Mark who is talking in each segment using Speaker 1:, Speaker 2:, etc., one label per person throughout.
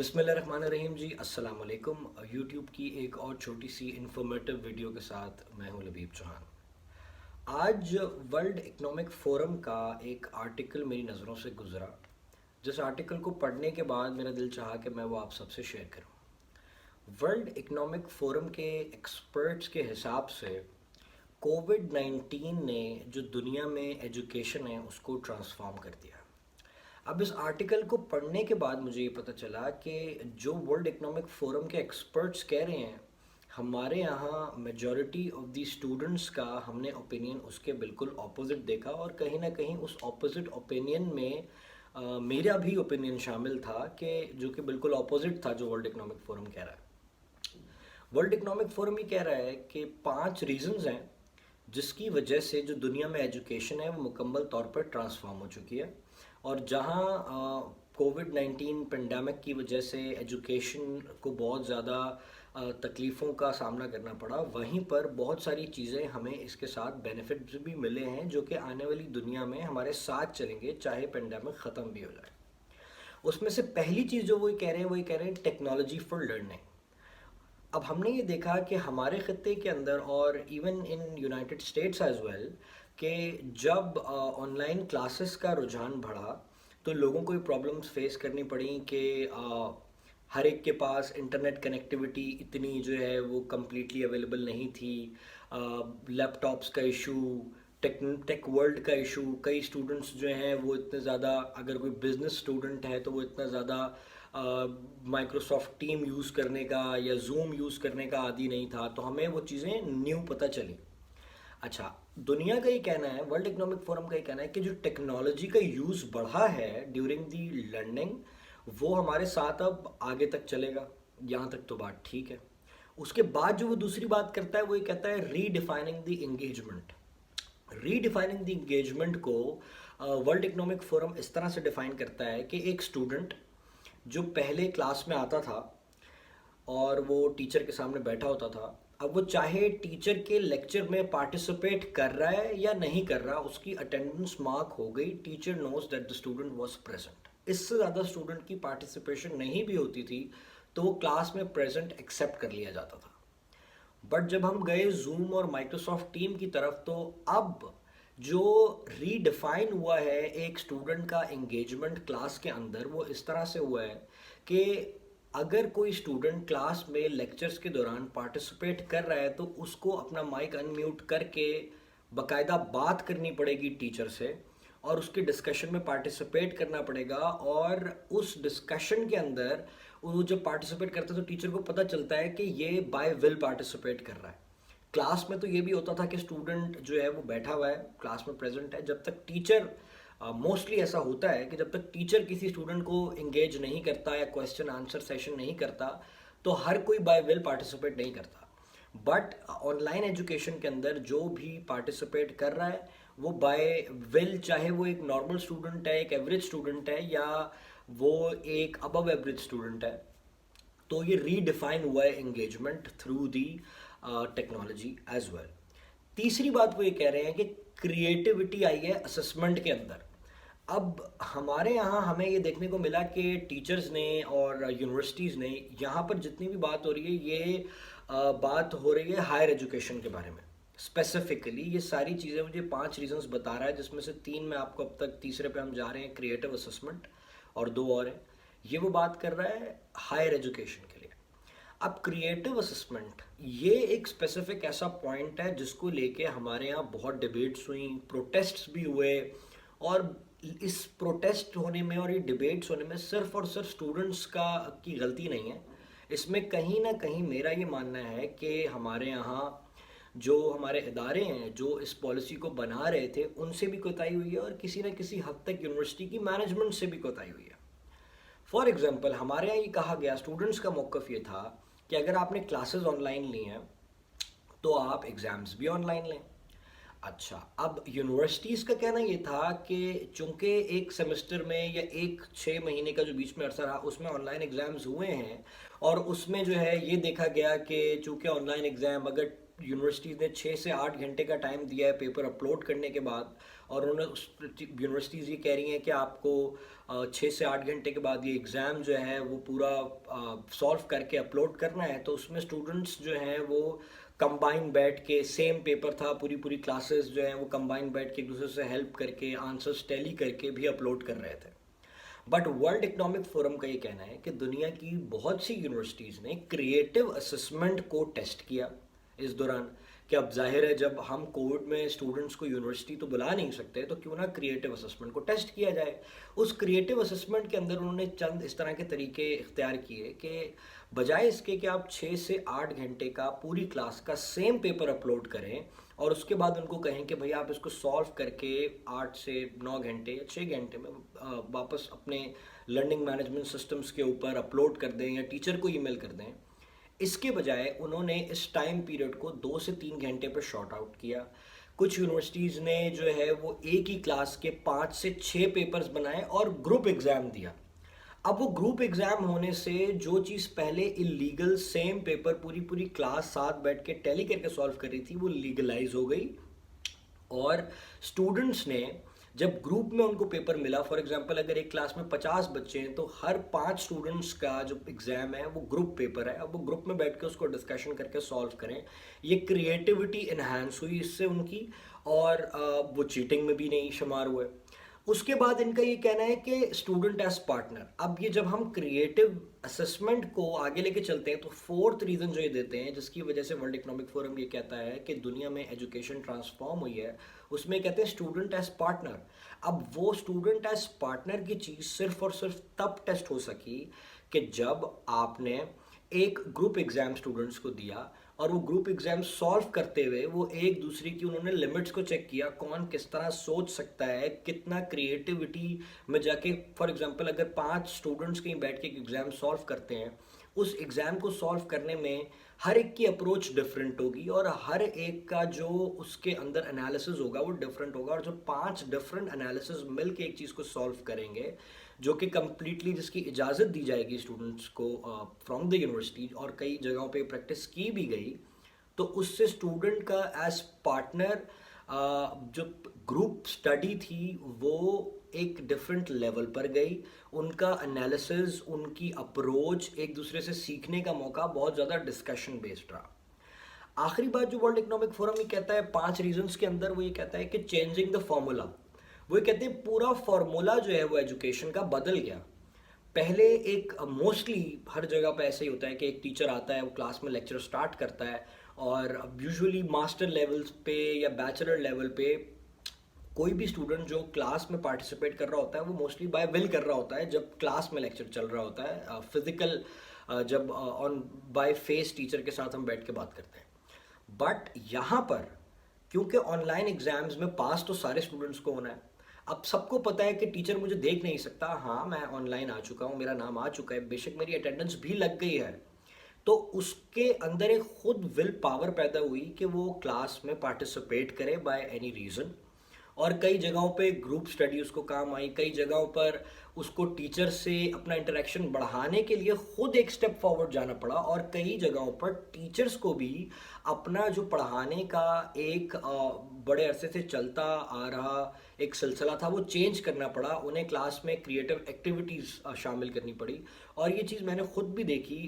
Speaker 1: बिस्मिल्लाहिर्रहमानिर्रहीम जी, अस्सलाम वालेकुम। यूट्यूब की एक और छोटी सी इंफॉर्मेटिव वीडियो के साथ मैं हूं लबीब चौहान। आज वर्ल्ड इकोनॉमिक फोरम का एक आर्टिकल मेरी नज़रों से गुज़रा, जिस आर्टिकल को पढ़ने के बाद मेरा दिल चाहा कि मैं वो आप सबसे शेयर करूं। वर्ल्ड इकोनॉमिक फोरम के एक्सपर्ट्स के हिसाब से कोविड-19 ने जो दुनिया में एजुकेशन है उसको ट्रांसफॉर्म कर दिया। अब इस आर्टिकल को पढ़ने के बाद मुझे ये पता चला कि जो वर्ल्ड इकोनॉमिक फोरम के एक्सपर्ट्स कह रहे हैं, हमारे यहाँ मेजॉरिटी ऑफ दी स्टूडेंट्स का हमने ओपिनियन उसके बिल्कुल ऑपोजिट देखा, और कहीं ना कहीं उस ऑपोजिट ओपिनियन में मेरा भी ओपिनियन शामिल था कि जो कि बिल्कुल ऑपोजिट था जो वर्ल्ड इकोनॉमिक फोरम कह रहा है। वर्ल्ड इकोनॉमिक फोरम ये कह रहा है कि 5 रीजंस हैं जिसकी वजह से जो दुनिया में एजुकेशन है वो मुकम्मल तौर पर ट्रांसफॉर्म हो चुकी है, और जहाँ कोविड-19 पेंडेमिक की वजह से एजुकेशन को बहुत ज़्यादा तकलीफ़ों का सामना करना पड़ा, वहीं पर बहुत सारी चीज़ें हमें इसके साथ बेनिफिट्स भी मिले हैं जो कि आने वाली दुनिया में हमारे साथ चलेंगे चाहे पेंडेमिक ख़त्म भी हो जाए। उसमें से पहली चीज़ जो वो कह रहे हैं टेक्नोलॉजी फॉर लर्निंग। अब हमने ये देखा कि हमारे खत्ते के अंदर और even in United States as well कि जब ऑनलाइन क्लासेस का रुझान बढ़ा तो लोगों को ये प्रॉब्लम्स फेस करनी पड़ी कि हर एक के पास इंटरनेट कनेक्टिविटी इतनी जो है वो कम्प्लीटली अवेलेबल नहीं थी। लैपटॉप्स का इशू, टेक वर्ल्ड का इशू, कई स्टूडेंट्स जो हैं वो इतने ज़्यादा, अगर कोई बिजनेस स्टूडेंट है तो वो इतना ज़्यादा माइक्रोसॉफ्ट टीम यूज़ करने का या जूम यूज़ करने का आदी नहीं था, तो हमें वो चीज़ें न्यू पता चली। अच्छा, दुनिया का ये कहना है, वर्ल्ड इकोनॉमिक फोरम का ये कहना है कि जो टेक्नोलॉजी का यूज़ बढ़ा है ड्यूरिंग दी लर्निंग, वो हमारे साथ अब आगे तक चलेगा। यहाँ तक तो बात ठीक है। उसके बाद जो वो दूसरी बात करता है वो ये कहता है redefining the engagement. Redefining the engagement को वर्ल्ड इकोनॉमिक फोरम इस तरह से डिफाइन करता है कि एक स्टूडेंट जो पहले क्लास में आता था और वो टीचर के सामने बैठा होता था, अब वो चाहे टीचर के लेक्चर में पार्टिसिपेट कर रहा है या नहीं कर रहा, उसकी अटेंडेंस मार्क हो गई, teacher knows that the student was present. इससे ज़्यादा स्टूडेंट की पार्टिसिपेशन नहीं भी होती थी तो वो क्लास में प्रेजेंट एक्सेप्ट कर लिया जाता था। बट जब हम गए जूम और माइक्रोसॉफ्ट टीम की तरफ, तो अब जो रीडिफाइन हुआ है एक स्टूडेंट का एंगेजमेंट क्लास के अंदर, वो इस तरह से हुआ है कि अगर कोई स्टूडेंट क्लास में लेक्चर्स के दौरान पार्टिसिपेट कर रहा है तो उसको अपना माइक अनम्यूट करके बाकायदा बात करनी पड़ेगी टीचर से, और उसके डिस्कशन में पार्टिसिपेट करना पड़ेगा। और उस डिस्कशन के अंदर वो जब पार्टिसिपेट करता है तो टीचर को पता चलता है कि ये बाय विल पार्टिसिपेट कर रहा है। क्लास में तो ये भी होता था कि स्टूडेंट जो है वो बैठा हुआ है, क्लास में प्रेजेंट है, जब तक टीचर मोस्टली ऐसा होता है कि जब तक टीचर किसी स्टूडेंट को इंगेज नहीं करता या क्वेश्चन आंसर सेशन नहीं करता तो हर कोई बाय विल पार्टिसिपेट नहीं करता। बट ऑनलाइन एजुकेशन के अंदर जो भी पार्टिसिपेट कर रहा है वो बाय विल, चाहे वो एक नॉर्मल स्टूडेंट है, एक एवरेज स्टूडेंट है, या वो एक अबव एवरेज स्टूडेंट है, तो ये रीडिफाइन हुआ है engagement through the technology as well. तीसरी बात वो ये कह रहे हैं कि क्रिएटिविटी आई है असेसमेंट के अंदर। अब हमारे यहाँ हमें ये देखने को मिला कि टीचर्स ने और यूनिवर्सिटीज़ ने, यहाँ पर जितनी भी बात हो रही है ये बात हो रही है हायर एजुकेशन के बारे में स्पेसिफिकली। ये सारी चीज़ें मुझे 5 रीजंस बता रहा है, जिसमें से 3 मैं आपको, अब तक तीसरे पे हम जा रहे हैं, क्रिएटिव असेसमेंट, और 2 और हैं। ये वो बात कर रहा है हायर एजुकेशन के लिए। अब क्रिएटिव असेसमेंट ये एक स्पेसिफिक ऐसा पॉइंट है जिसको लेके हमारे यहाँ बहुत डिबेट्स हुई, प्रोटेस्ट्स भी हुए, और इस प्रोटेस्ट होने में और ये डिबेट्स होने में सिर्फ और सिर्फ स्टूडेंट्स की गलती नहीं है। इसमें कहीं ना कहीं मेरा ये मानना है कि हमारे यहाँ जो हमारे इदारे हैं जो इस पॉलिसी को बना रहे थे उनसे भी कोताही हुई है, और किसी न किसी हद तक यूनिवर्सिटी की मैनेजमेंट से भी कोताही हुई है। फॉर एग्जाम्पल, हमारे यहाँ ये कहा गया, स्टूडेंट्स का मौक़िफ़ ये था कि अगर आपने क्लासेस ऑनलाइन ली हैं तो आप एग्ज़ाम्स भी ऑनलाइन लें। अच्छा, अब यूनिवर्सिटीज़ का कहना ये था कि चूंकि एक सेमेस्टर में या 6 महीने का जो बीच में अरसा रहा उसमें ऑनलाइन एग्ज़ाम्स हुए हैं, और उसमें जो है ये देखा गया कि चूंकि ऑनलाइन एग्ज़ाम अगर यूनिवर्सिटीज़ ने 6 से 8 घंटे का टाइम दिया है पेपर अपलोड करने के बाद, और उन्होंने यूनिवर्सिटीज़ ये कह रही हैं कि आपको 6 से 8 घंटे के बाद ये एग्ज़ाम जो है वो पूरा सॉल्व करके अपलोड करना है। तो उसमें स्टूडेंट्स जो हैं वो कंबाइन बैठ के, सेम पेपर था, पूरी पूरी क्लासेस जो हैं वो कंबाइन बैठ के एक दूसरे से हेल्प करके आंसर्स टैली करके भी अपलोड कर रहे थे। बट वर्ल्ड इकोनॉमिक फोरम का ये कहना है कि दुनिया की बहुत सी यूनिवर्सिटीज़ ने क्रिएटिव असेसमेंट को टेस्ट किया इस दौरान, कि अब जाहिर है जब हम कोविड में स्टूडेंट्स को यूनिवर्सिटी तो बुला नहीं सकते, तो क्यों ना क्रिएटिव असेसमेंट को टेस्ट किया जाए। उस क्रिएटिव असेसमेंट के अंदर उन्होंने चंद इस तरह के तरीके इख्तियार किए कि बजाय इसके कि आप 6 से 8 घंटे का पूरी क्लास का सेम पेपर अपलोड करें और उसके बाद उनको कहें कि भाई आप इसको सॉल्व करके 8 से 9 घंटे या 6 घंटे में वापस अपने लर्निंग मैनेजमेंट सिस्टम्स के ऊपर अपलोड कर दें या टीचर को ईमेल कर दें, इसके बजाय उन्होंने इस टाइम पीरियड को 2 से 3 घंटे पर शॉर्ट आउट किया। कुछ यूनिवर्सिटीज़ ने जो है वो एक ही क्लास के 5 से 6 पेपर्स बनाए और ग्रुप एग्ज़ाम दिया। अब वो ग्रुप एग्ज़ाम होने से जो चीज़ पहले इलीगल, सेम पेपर पूरी पूरी क्लास साथ बैठ के टैली करके सॉल्व कर रही थी, वो लीगलाइज हो गई। और स्टूडेंट्स ने जब ग्रुप में उनको पेपर मिला, फॉर एग्जांपल अगर एक क्लास में 50 बच्चे हैं तो हर 5 स्टूडेंट्स का जो एग्ज़ाम है वो ग्रुप पेपर है। अब वो ग्रुप में बैठ के उसको डिस्कशन करके सॉल्व करें, ये क्रिएटिविटी इन्हांस हुई इससे उनकी, और वो चीटिंग में भी नहीं शुमार हुए। उसके बाद इनका ये कहना है कि स्टूडेंट एज पार्टनर। अब ये जब हम क्रिएटिव असेसमेंट को आगे लेके चलते हैं तो फोर्थ रीज़न जो ये देते हैं जिसकी वजह से वर्ल्ड इकोनॉमिक फोरम ये कहता है कि दुनिया में एजुकेशन ट्रांसफॉर्म हुई है, उसमें कहते हैं स्टूडेंट एज पार्टनर। अब वो स्टूडेंट एज पार्टनर की चीज़ सिर्फ और सिर्फ तब टेस्ट हो सकी कि जब आपने एक ग्रुप एग्ज़ाम स्टूडेंट्स को दिया और वो ग्रुप एग्ज़ाम सॉल्व करते हुए वो एक दूसरे की उन्होंने लिमिट्स को चेक किया, कौन किस तरह सोच सकता है, कितना क्रिएटिविटी में जाके। फॉर एग्जांपल अगर 5 स्टूडेंट्स कहीं बैठ के एक एग्ज़ाम सॉल्व करते हैं, उस एग्ज़ाम को सॉल्व करने में हर एक की अप्रोच डिफरेंट होगी और हर एक का जो उसके अंदर एनालिसिस होगा वो डिफरेंट होगा, और जो 5 डिफरेंट एनालिसिस मिल के एक चीज़ को सॉल्व करेंगे जो कि कम्प्लीटली जिसकी इजाज़त दी जाएगी स्टूडेंट्स को फ्रॉम द यूनिवर्सिटी, और कई जगहों पे प्रैक्टिस की भी गई, तो उससे स्टूडेंट का एज पार्टनर जो ग्रुप स्टडी थी वो एक डिफरेंट लेवल पर गई। उनका एनालिसिस, उनकी अप्रोच, एक दूसरे से सीखने का मौका बहुत ज़्यादा डिस्कशन बेस्ड रहा। आखिरी बात जो वर्ल्ड इकोनॉमिक फोरम ये कहता है 5 रीजंस के अंदर, वो ये कहता है कि चेंजिंग द फॉर्मूला। वो ये कहते हैं पूरा फार्मूला जो है वो एजुकेशन का बदल गया। पहले एक मोस्टली हर जगह पे ऐसे ही होता है कि एक टीचर आता है, वो क्लास में लेक्चर स्टार्ट करता है, और यूजुअली मास्टर लेवल्स पे या बैचलर लेवल पे कोई भी स्टूडेंट जो क्लास में पार्टिसिपेट कर रहा होता है वो मोस्टली बाय विल कर रहा होता है जब क्लास में लेक्चर चल रहा होता है, फिजिकल जब ऑन बाय फेस टीचर के साथ हम बैठ के बात करते हैं। बट यहाँ पर क्योंकि ऑनलाइन एग्जाम्स में पास तो सारे स्टूडेंट्स को होना है, अब सबको पता है कि टीचर मुझे देख नहीं सकता, हाँ मैं ऑनलाइन आ चुका हूँ, मेरा नाम आ चुका है, बेशक मेरी अटेंडेंस भी लग गई है, तो उसके अंदर एक खुद विल पावर पैदा हुई कि वो क्लास में पार्टिसिपेट करे बाय एनी रीज़न। और कई जगहों पे ग्रुप स्टडी उसको काम आई, कई जगहों पर उसको टीचर से अपना इंटरेक्शन बढ़ाने के लिए खुद एक स्टेप फॉरवर्ड जाना पड़ा, और कई जगहों पर टीचर्स को भी अपना जो पढ़ाने का एक बड़े अरसे से चलता आ रहा एक सिलसिला था वो चेंज करना पड़ा, उन्हें क्लास में क्रिएटिव एक्टिविटीज़ शामिल करनी पड़ी। और ये चीज़ मैंने खुद भी देखी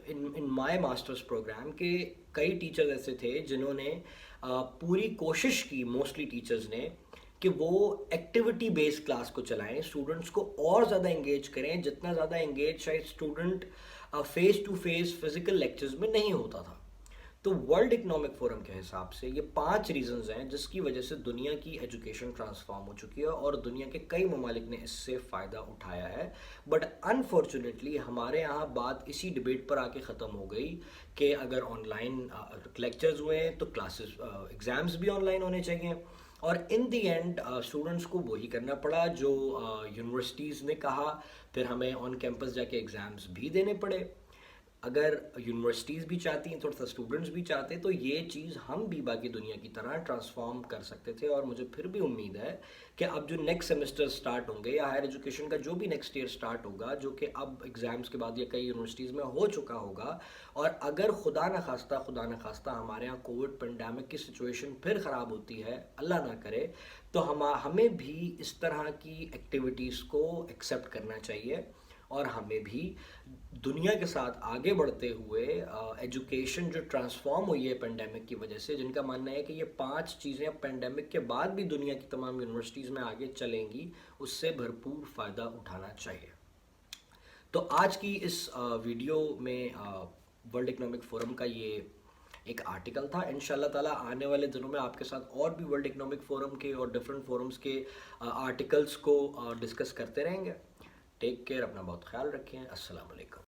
Speaker 1: इन माय मास्टर्स प्रोग्राम के कई टीचर्स ऐसे थे जिन्होंने पूरी कोशिश की, मोस्टली टीचर्स ने, कि वो एक्टिविटी बेस्ड क्लास को चलाएं, स्टूडेंट्स को और ज़्यादा इंगेज करें, जितना ज़्यादा इंगेज शायद student face to face physical lectures में नहीं होता था। तो वर्ल्ड इकोनॉमिक फोरम के हिसाब से ये 5 रीजंस हैं जिसकी वजह से दुनिया की एजुकेशन ट्रांसफॉर्म हो चुकी है और दुनिया के कई ममालिक ने इससे फ़ायदा उठाया है। बट अनफॉर्चुनेटली हमारे यहाँ बात इसी डिबेट पर आके ख़त्म हो गई कि अगर ऑनलाइन लेक्चर्स हुए हैं तो क्लासेस एग्ज़ाम्स भी ऑनलाइन होने चाहिए, और इन दी एंड स्टूडेंट्स को वही करना पड़ा जो यूनिवर्सिटीज़ ने कहा, फिर हमें ऑन कैंपस जाके एग्ज़ाम्स भी देने पड़े। اگر یونیورسٹیز بھی چاہتی ہیں، تھوڑا سا اسٹوڈنٹس بھی چاہتے تو یہ چیز ہم بھی باقی دنیا کی طرح ٹرانسفارم کر سکتے تھے. اور مجھے پھر بھی امید ہے کہ اب جو نیکسٹ سیمسٹر سٹارٹ ہوں گے یا ہائر ایجوکیشن کا جو بھی نیکسٹ ایئر سٹارٹ ہوگا، جو کہ اب ایگزامس کے بعد یا کئی یونیورسٹیز میں ہو چکا ہوگا، اور اگر خدا نہ خواستہ ہمارے ہاں کووڈ پینڈیمک کی سچویشن پھر خراب ہوتی ہے، اللہ نہ کرے، تو ہمیں بھی اس طرح کی ایکٹیویٹیز کو ایکسیپٹ کرنا چاہیے، اور ہمیں بھی دنیا کے ساتھ آگے بڑھتے ہوئے ایجوکیشن جو ٹرانسفارم ہوئی ہے پینڈیمک کی وجہ سے، جن کا ماننا ہے کہ یہ 5 چیزیں پینڈیمک کے بعد بھی دنیا کی تمام یونیورسٹیز میں آگے چلیں گی، اس سے بھرپور فائدہ اٹھانا چاہیے. تو آج کی اس ویڈیو میں ورلڈ اکنامک فورم کا یہ ایک آرٹیکل تھا. ان شاء اللہ تعالیٰ آنے والے دنوں میں آپ کے ساتھ اور بھی ورلڈ اکنامک فورم کے اور ڈفرینٹ فورمز کے آرٹیکلس کو ڈسکس کرتے رہیں گے. ٹیک کیئر، اپنا بہت خیال رکھیں. السلام علیکم.